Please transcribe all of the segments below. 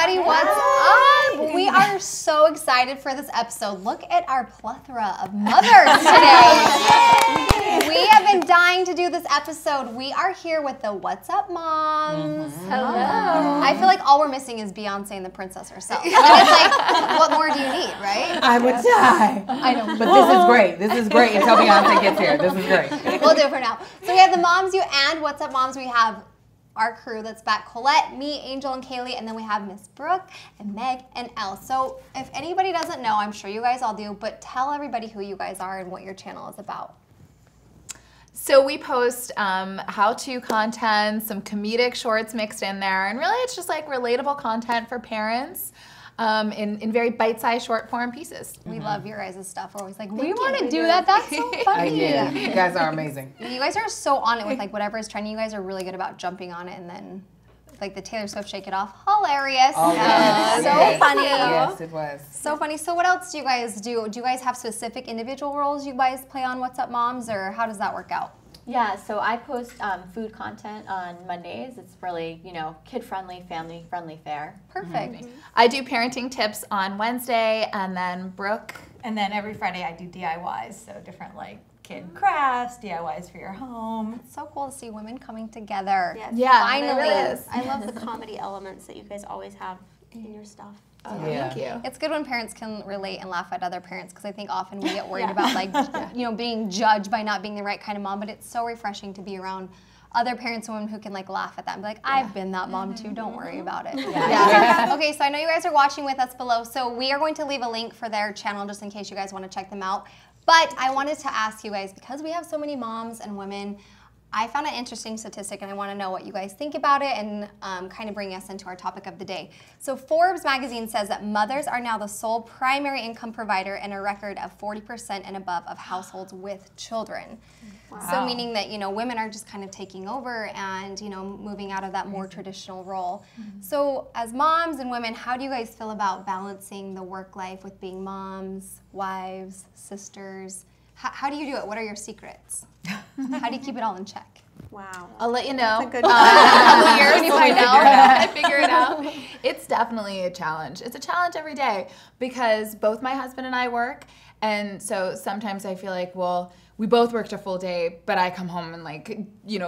everybody. What's up? We are so excited for this episode. Look at our plethora of mothers today. We have been dying to do this episode. We are here with the What's Up Moms. Hello. I feel like all we're missing is Beyonce and the princess herself. And it's like, what more do you need, right? I would die. I know. But this is great. This is great until Beyonce gets here. This is great. We'll do it for now. So we have the Moms You and What's Up Moms. We have our crew that's back, Colette, me, Angel, and Kaylee, and then we have Miss Brooke and Meg and Elle. So if anybody doesn't know, I'm sure you guys all do, but tell everybody who you guys are and what your channel is about. So we post how-to content, some comedic shorts mixed in there, and really it's just like relatable content for parents in very bite-sized short form pieces. We love your guys' stuff. We're always like, we want to do that. That's so funny. Yeah, you guys are amazing. You guys are so on it with like whatever is trending. You guys are really good about jumping on it, and then like the Taylor Swift Shake It Off, hilarious. Oh, yes. So Yes. funny. Yes, it was. So funny. So what else do you guys do? Do you guys have specific individual roles you guys play on What's Up Moms, or how does that work out? Yeah, so I post food content on Mondays. It's really, kid-friendly, family-friendly fare. Perfect. I do parenting tips on Wednesday, and then Brooke. And then every Friday I do DIYs, so different like kid crafts, DIYs for your home. It's so cool to see women coming together. Yes. Yeah, Finally. it really is. I love the comedy elements that you guys always have in your stuff. Oh, Yeah. thank you. It's good when parents can relate and laugh at other parents, because I think often we get worried about like, being judged by not being the right kind of mom, but it's so refreshing to be around other parents and women who can like laugh at that and be like, I've been that mom too, don't worry about it. Yeah. Okay, so I know you guys are watching with us below, so we are going to leave a link for their channel just in case you guys want to check them out. But I wanted to ask you guys, because we have so many moms and women, I found an interesting statistic, and I want to know what you guys think about it and kind of bring us into our topic of the day. So Forbes magazine says that mothers are now the sole primary income provider in a record of 40% and above of households with children. Wow. So meaning that, women are just kind of taking over and, moving out of that more traditional role. So as moms and women, how do you guys feel about balancing the work life with being moms, wives, sisters? How do you do it? What are your secrets? How do you keep it all in check? Wow. I'll let you know. That's a good in a couple years When you when we find out. figure it out. It's definitely a challenge. It's a challenge every day because both my husband and I work, and so sometimes I feel like, well, we both worked a full day, but I come home and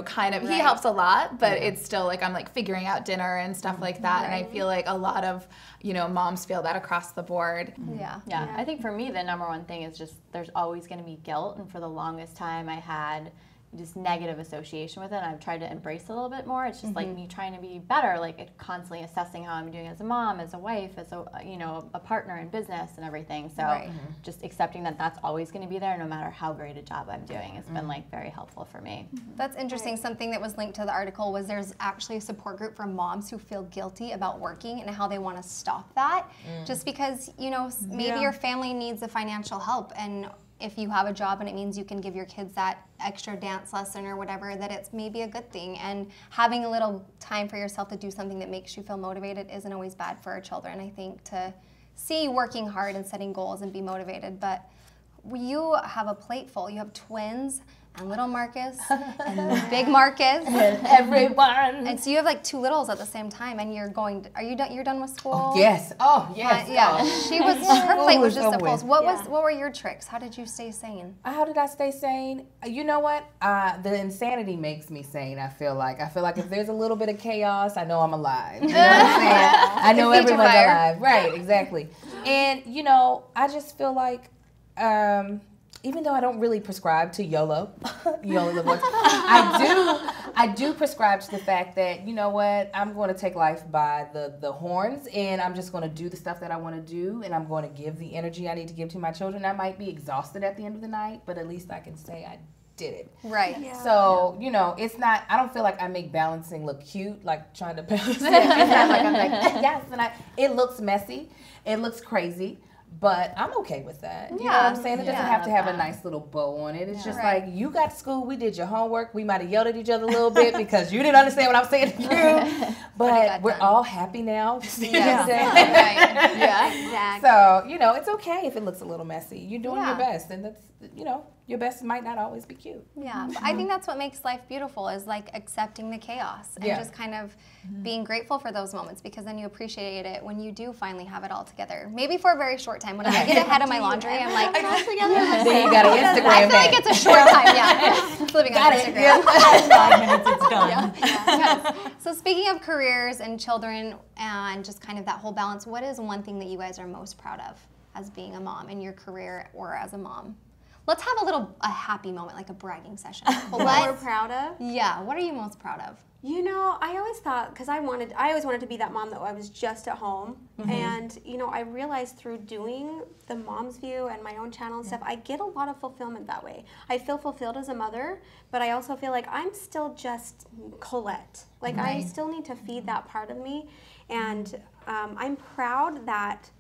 kind of, he helps a lot, but it's still like I'm like figuring out dinner and stuff like that, and I feel like a lot of, moms feel that across the board. Yeah. Yeah, I think for me the number one thing is just there's always going to be guilt, and for the longest time I had just negative association with it, and I've tried to embrace it a little bit more. It's just like me trying to be better, like constantly assessing how I'm doing as a mom, as a wife, as a partner in business and everything. So just accepting that that's always going to be there no matter how great a job I'm doing has been like very helpful for me. That's interesting. Something that was linked to the article was there's actually a support group for moms who feel guilty about working and how they want to stop that. Just because, maybe your family needs the financial help, and if you have a job and it means you can give your kids that extra dance lesson or whatever, that it's maybe a good thing. And having a little time for yourself to do something that makes you feel motivated isn't always bad for our children. I think to see you working hard and setting goals and be motivated. But you have a plate full. You have twins and little Marcus and big Marcus. Everyone. And so you have like two littles at the same time, and you're done with school? Yes. Oh, yes. Yeah, her plate was just over so full. with. What were your tricks? How did you stay sane? How did I stay sane? You know what? The insanity makes me sane, I feel like. If there's a little bit of chaos, I know I'm alive. You know what I'm saying? I know Feed your everyone's fire. alive. Right, exactly. And, I just feel like, even though I don't really prescribe to YOLO, YOLO live once, I do prescribe to the fact that, you know what, I'm going to take life by the horns, and I'm just going to do the stuff that I want to do, and I'm going to give the energy I need to give to my children. I might be exhausted at the end of the night, but at least I can say I did it. Right. Yeah. So, it's not, I don't feel like I make balancing look cute, like trying to balance it. It's not like I'm like, yes, and it looks messy, it looks crazy. But I'm okay with that. You know what I'm saying? It doesn't have to have a nice little bow on it. It's just like, you got to school, we did your homework, we might have yelled at each other a little bit because you didn't understand what I'm saying to you. But we're all happy now. You know what I'm saying? Yeah. Exactly. So, it's okay if it looks a little messy. You're doing your best, and that's, your best might not always be cute. Yeah, but I think that's what makes life beautiful, is like accepting the chaos and just kind of being grateful for those moments, because then you appreciate it when you do finally have it all together. Maybe for a very short time. When I get ahead of my laundry, I'm like, Put it all together. Then you got to Instagram I feel like it's a short time, It's living on Instagram. 5 minutes, it's done. Yes. So speaking of careers and children and just kind of that whole balance, what is one thing that you guys are most proud of as being a mom in your career or as a mom? Let's have a happy moment, like a bragging session. What we're proud of? Yeah, what are you most proud of? You know, I always thought, because I always wanted to be that mom that I was just at home. And, you know, I realized through doing the Mom's View and my own channel and stuff, I get a lot of fulfillment that way. I feel fulfilled as a mother, but I also feel like I'm still just Colette. Like, I still need to feed that part of me. And I'm proud that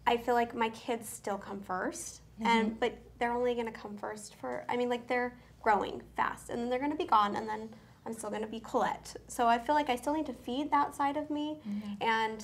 I feel like my kids still come first. But they're only going to come first they're growing fast, and then they're going to be gone, and then I'm still going to be Colette. So I feel like I still need to feed that side of me, and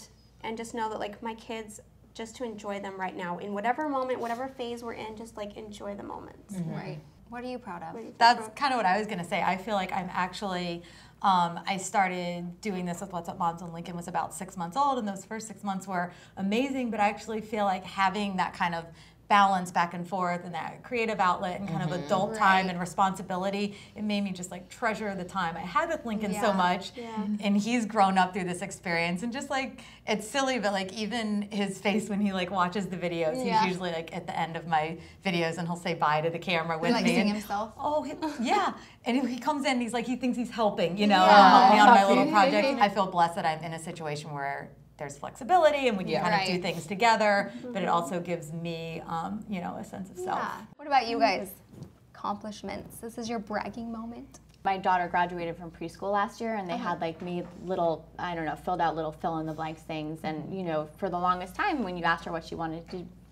just know that, like, my kids, just to enjoy them right now in whatever moment, whatever phase we're in, just like enjoy the moments. Right. What are you proud of? That's kind of what I was going to say. I feel like I'm actually, I started doing this with What's Up Moms when Lincoln was about 6 months old, and those first 6 months were amazing, but I actually feel like having that kind of balance back and forth and that creative outlet and kind of adult time and responsibility, it made me just like treasure the time I had with Lincoln so much. And he's grown up through this experience, and just like, it's silly, but like even his face when he like watches the videos, he's usually like at the end of my videos and he'll say bye to the camera with me. Seeing himself? Oh, yeah. And he comes in, he's like, he thinks he's helping, you know, help me on my little project. I feel blessed that I'm in a situation where there's flexibility and we can kind of do things together, but it also gives me, you know, a sense of self. Yeah. What about you guys? Accomplishments. This is your bragging moment. My daughter graduated from preschool last year, and they had like made little, I don't know, filled out little fill in the blanks things. And you know, for the longest time, when you asked her what she wanted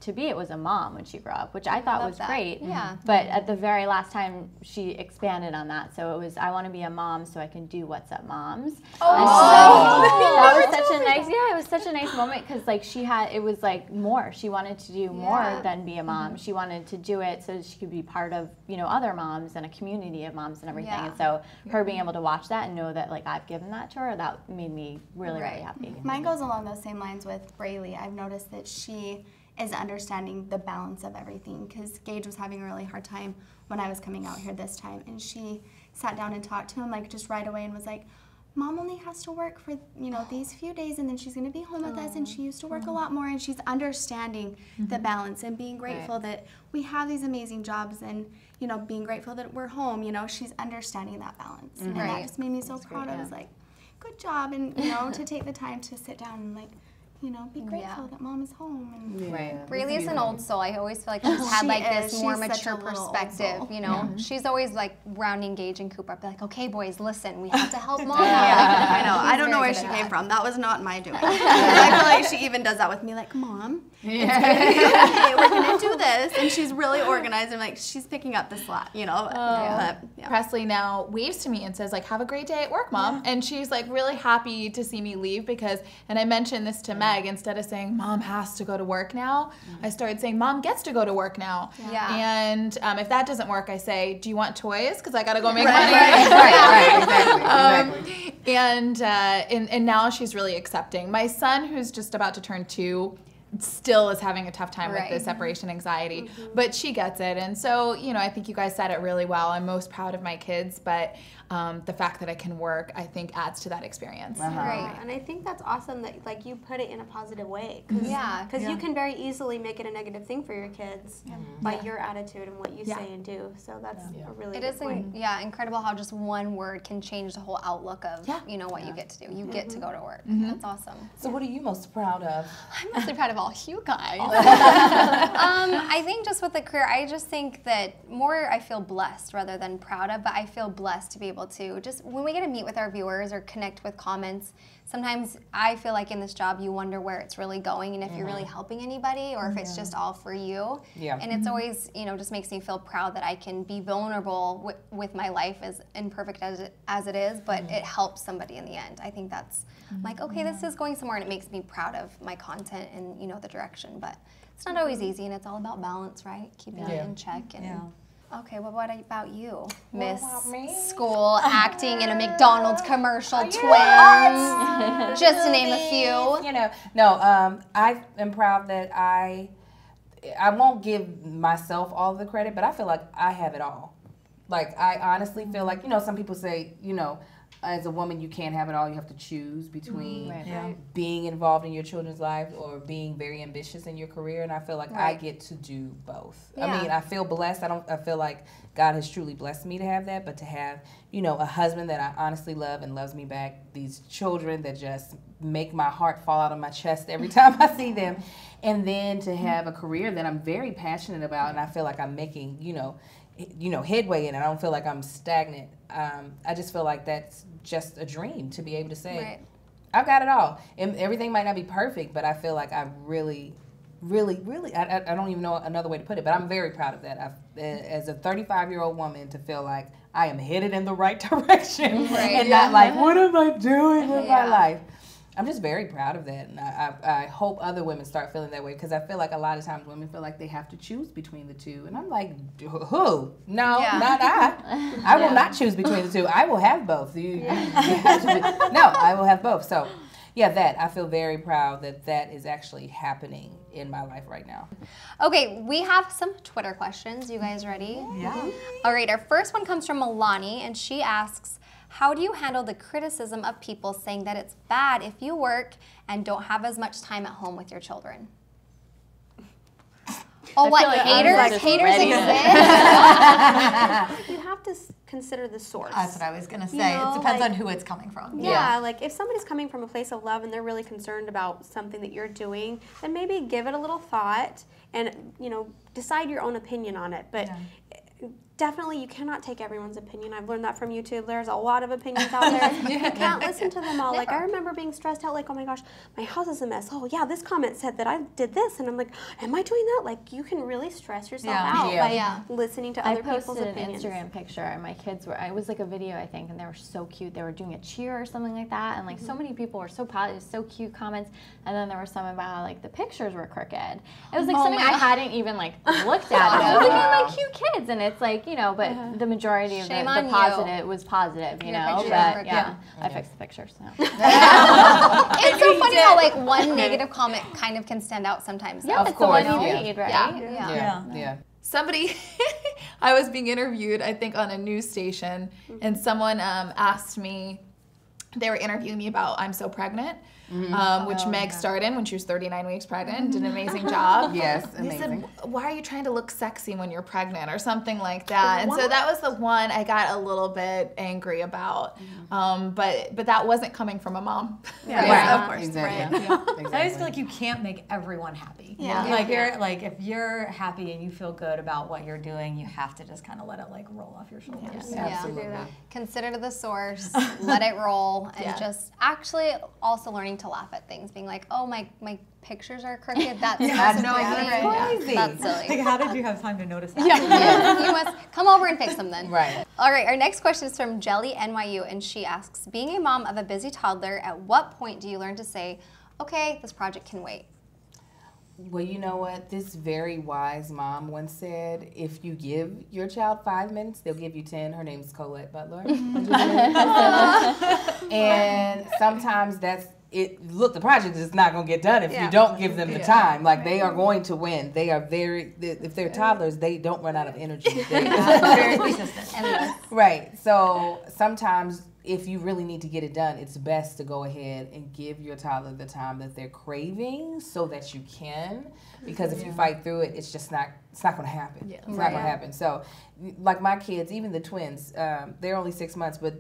to be, it was a mom when she grew up, which I thought was great. Yeah. But at the very last time, she expanded on that. So it was, I want to be a mom so I can do What's Up Moms. That was such a nice, it was such a nice moment, because like it was like more. She wanted to do more than be a mom. She wanted to do it so she could be part of, you know, other moms and a community of moms and everything. And so her being able to watch that and know that like I've given that to her, that made me really, really happy. Mine goes along those same lines with Braylee. I've noticed that she is understanding the balance of everything, because Gage was having a really hard time when I was coming out here this time, and she sat down and talked to him like just right away and was like, Mom only has to work for, you know, these few days, and then she's going to be home with us, and she used to work a lot more, and she's understanding the balance and being grateful that we have these amazing jobs, and, you know, being grateful that we're home. You know, she's understanding that balance, and that just made me so proud. I was like, good job, and, you know, to take the time to sit down and like, you know, be grateful that Mom is home. And Braylee is an old soul. I always feel like she's had like this more mature perspective, you know. She's always like rounding Gage and Cooper up, like, okay, boys, listen, we have to help Mom. I know. I don't know where she came from. That was not my doing. I feel like she even does that with me, like, Mom, it's gonna be okay. We're gonna do this, and she's really organized, and like she's picking up the slack, you know. But, Presley now waves to me and says like, have a great day at work, Mom. And she's like really happy to see me leave, because, and I mentioned this to Meg, instead of saying Mom has to go to work now, I started saying Mom gets to go to work now. And if that doesn't work, I say, do you want toys? Because I gotta go make money. Exactly. And now she's really accepting. My son, who's just about to turn 2, still is having a tough time with the separation anxiety, but she gets it. And so, you know, I think you guys said it really well. I'm most proud of my kids, but the fact that I can work, I think, adds to that experience. Right, and I think that's awesome that like you put it in a positive way, because you can very easily make it a negative thing for your kids by your attitude and what you say and do. So that's a really good point. Incredible how just one word can change the whole outlook of you know what you get to do. You get to go to work. That's awesome. So what are you most proud of? I'm mostly proud of all you guys. I think just with the career, I just think that more I feel blessed rather than proud of, but I feel blessed to be able to just, when we get to meet with our viewers or connect with comments, sometimes I feel like in this job you wonder where it's really going and if you're really helping anybody or if it's just all for you. And it's always, you know, just makes me feel proud that I can be vulnerable with my life, as imperfect as it is, but it helps somebody in the end. I think that's like, okay, this is going somewhere, and it makes me proud of my content and, you know, the direction. But it's not always easy, and it's all about balance, right? Keeping it in check. And Okay, what about you, Miss about me? School, acting in a McDonald's commercial, twins, just to name a few. You know, no, I am proud that I won't give myself all the credit, but I feel like I have it all. Like, I honestly feel like, you know, some people say, you know, as a woman, you can't have it all. You have to choose between being involved in your children's lives or being very ambitious in your career. And I feel like I get to do both. Yeah. I mean, I feel blessed. I feel like God has truly blessed me to have that. But to have, you know, a husband that I honestly love and loves me back, these children that just make my heart fall out of my chest every time I see them, and then to have a career that I'm very passionate about, and I feel like I'm making, you know, headway in it. I don't feel like I'm stagnant. I just feel like that's just a dream to be able to say, I've got it all. And everything might not be perfect, but I feel like I really, I don't even know another way to put it, but I'm very proud of that. As a 35-year-old woman, to feel like I am headed in the right direction and not like, what am I doing with my life? I'm just very proud of that, and I hope other women start feeling that way, because I feel like a lot of times women feel like they have to choose between the two, and I'm like, who? No, not I. I will not choose between the two. I will have both. No, I will have both. So, yeah, I feel very proud that is actually happening in my life right now. Okay, we have some Twitter questions. You guys ready? Yeah. All right, our first one comes from Milani, and she asks, how do you handle the criticism of people saying that it's bad if you work and don't have as much time at home with your children? Oh, what, like haters exist? You have to consider the source. That's what I was going to say. You know, it depends like, on who it's coming from. Yeah, like if somebody's coming from a place of love and they're really concerned about something that you're doing, then maybe give it a little thought and, you know, decide your own opinion on it. But definitely, you cannot take everyone's opinion. I've learned that from YouTube. There's a lot of opinions out there. You can't listen to them all. Like, I remember being stressed out, like, oh my gosh, my house is a mess. Oh yeah, this comment said that I did this. And I'm like, am I doing that? Like, you can really stress yourself out by listening to other people's opinions. I posted an Instagram picture, and my kids were, it was like a video, I think, and they were so cute. They were doing a cheer or something like that. And like, so many people were so positive, so cute comments. And then there was some about how, like, the pictures were crooked. It was like something I hadn't even like looked at. I was like, oh, my cute kids. And it's like, you know, but the majority of the positive was positive, you know. But I fixed the pictures. So. It's so funny how like one negative comment kind of can stand out sometimes. Yeah, it's the one you read, right? Yeah. Somebody, I was being interviewed, I think, on a news station, and someone asked me, they were interviewing me about I'm So Pregnant, which Meg starred in when she was 39 weeks pregnant, did an amazing job. Yes, and amazing. they said, why are you trying to look sexy when you're pregnant, or something like that? And so that was the one I got a little bit angry about. But that wasn't coming from a mom. Of course. Exactly. Exactly. I just feel like you can't make everyone happy. Like if you're happy and you feel good about what you're doing, you have to just kind of let it like roll off your shoulders. Absolutely. Consider the source, let it roll, and just actually also learning to laugh at things, being like, oh, my pictures are crooked. That's crazy. That's silly. Like, how did you have time to notice that? You must come over and fix them then. Right. All right, our next question is from Jelly NYU, and she asks, being a mom of a busy toddler, at what point do you learn to say, okay, this project can wait? Well, you know what? This very wise mom once said, if you give your child 5 minutes, they'll give you 10. Her name's Colette Butler. And sometimes that's it. Look, the project is not going to get done if you don't give them the time. Like, they are going to win. They are if they're toddlers, they don't run out of energy. Very persistent. Right. So sometimes, if you really need to get it done, it's best to go ahead and give your toddler the time that they're craving so that you can. Because if you fight through it, it's just not going to happen. It's not going to happen. So, like my kids, even the twins, they're only 6 months, but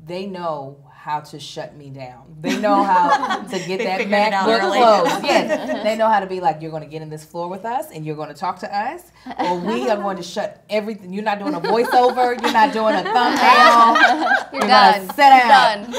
they know how to shut me down. They know how to get that MacBook closed. Yes. They know how to be like, you're going to get in this floor with us and you're going to talk to us, or we are going to shut everything. You're not doing a voiceover. You're not doing a thumbnail. You're done. Sit down.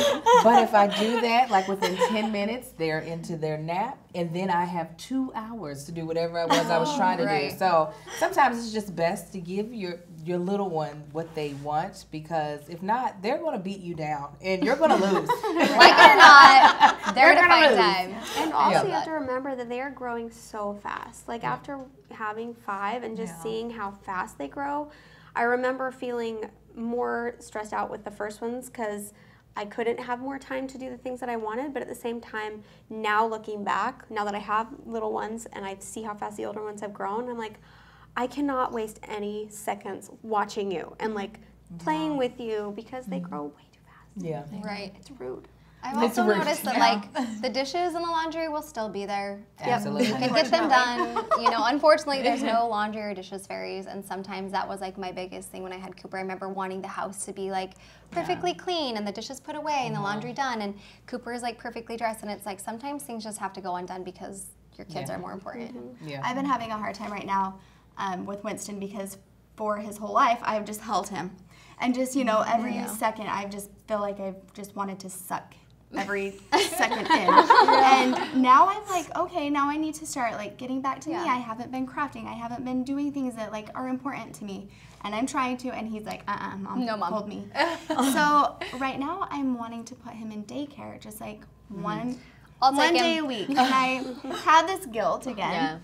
But if I do that, like within 10 minutes, they're into their nap, and then I have 2 hours to do whatever it was I was trying to do. So sometimes it's just best to give your little one what they want, because if not, they're going to beat you down and you're going to lose. Like it or not, they're going to find time. And also, you have to remember that they are growing so fast. Like, after having 5 and just seeing how fast they grow, I remember feeling more stressed out with the first ones because I couldn't have more time to do the things that I wanted, but at the same time, now looking back, now that I have little ones and I see how fast the older ones have grown, I'm like, I cannot waste any seconds watching you and like playing with you because they grow way too fast. Yeah. Right. It's rude. I've also noticed that like the dishes and the laundry will still be there. Absolutely. You can get them done. You know, unfortunately there's no laundry or dishes fairies, and sometimes that was like my biggest thing when I had Cooper. I remember wanting the house to be like perfectly clean and the dishes put away and the laundry done, and Cooper is like perfectly dressed, and it's like sometimes things just have to go undone because your kids are more important. I've been having a hard time right now with Winston because for his whole life I've just held him, and just, you know, every second I just feel like I've just wanted to suck every second in. And now I'm like, okay, now I need to start like getting back to me. I haven't been crafting. I haven't been doing things that like are important to me. And I'm trying to, and he's like, Mom, no, Mom. hold me. So right now I'm wanting to put him in daycare, just like one day a week. And I have this guilt again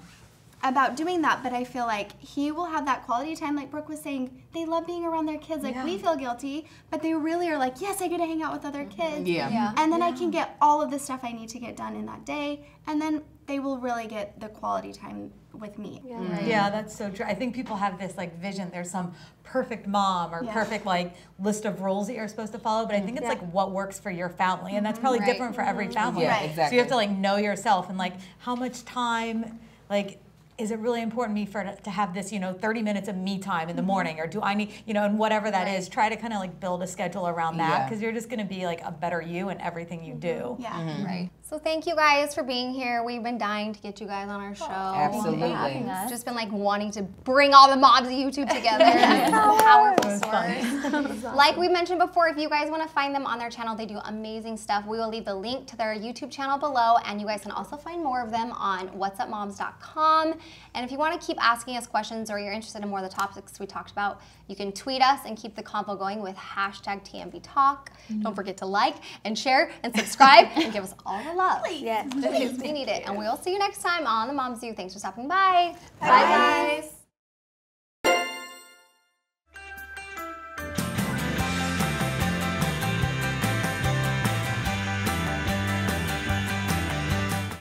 about doing that, but I feel like he will have that quality time, like Brooke was saying. They love being around their kids. Like we feel guilty, but they really are like, yes, I get to hang out with other kids. And then I can get all of the stuff I need to get done in that day, and then they will really get the quality time with me. Yeah, that's so true. I think people have this like vision. There's some perfect mom or perfect like list of rules that you're supposed to follow, but I think it's like what works for your family, and that's probably different for every family. Yeah, exactly. So you have to like know yourself and like how much time, like, is it really important to me to have this, you know, 30 minutes of me time in the morning, or do I need, you know, and whatever that is, try to kind of like build a schedule around that, because you're just going to be like a better you in everything you do. Right. So thank you guys for being here. We've been dying to get you guys on our show. Absolutely. It's just been like wanting to bring all the moms of YouTube together. That's a powerful story. Like we mentioned before, if you guys want to find them on their channel, they do amazing stuff. We will leave the link to their YouTube channel below, and you guys can also find more of them on whatsupmoms.com. And if you want to keep asking us questions, or you're interested in more of the topics we talked about, you can tweet us and keep the convo going with #TMVTalk. Don't forget to like and share and subscribe and give us all the love. Yes. We need it. And we'll see you next time on The Moms View. Thanks for stopping by. Bye guys.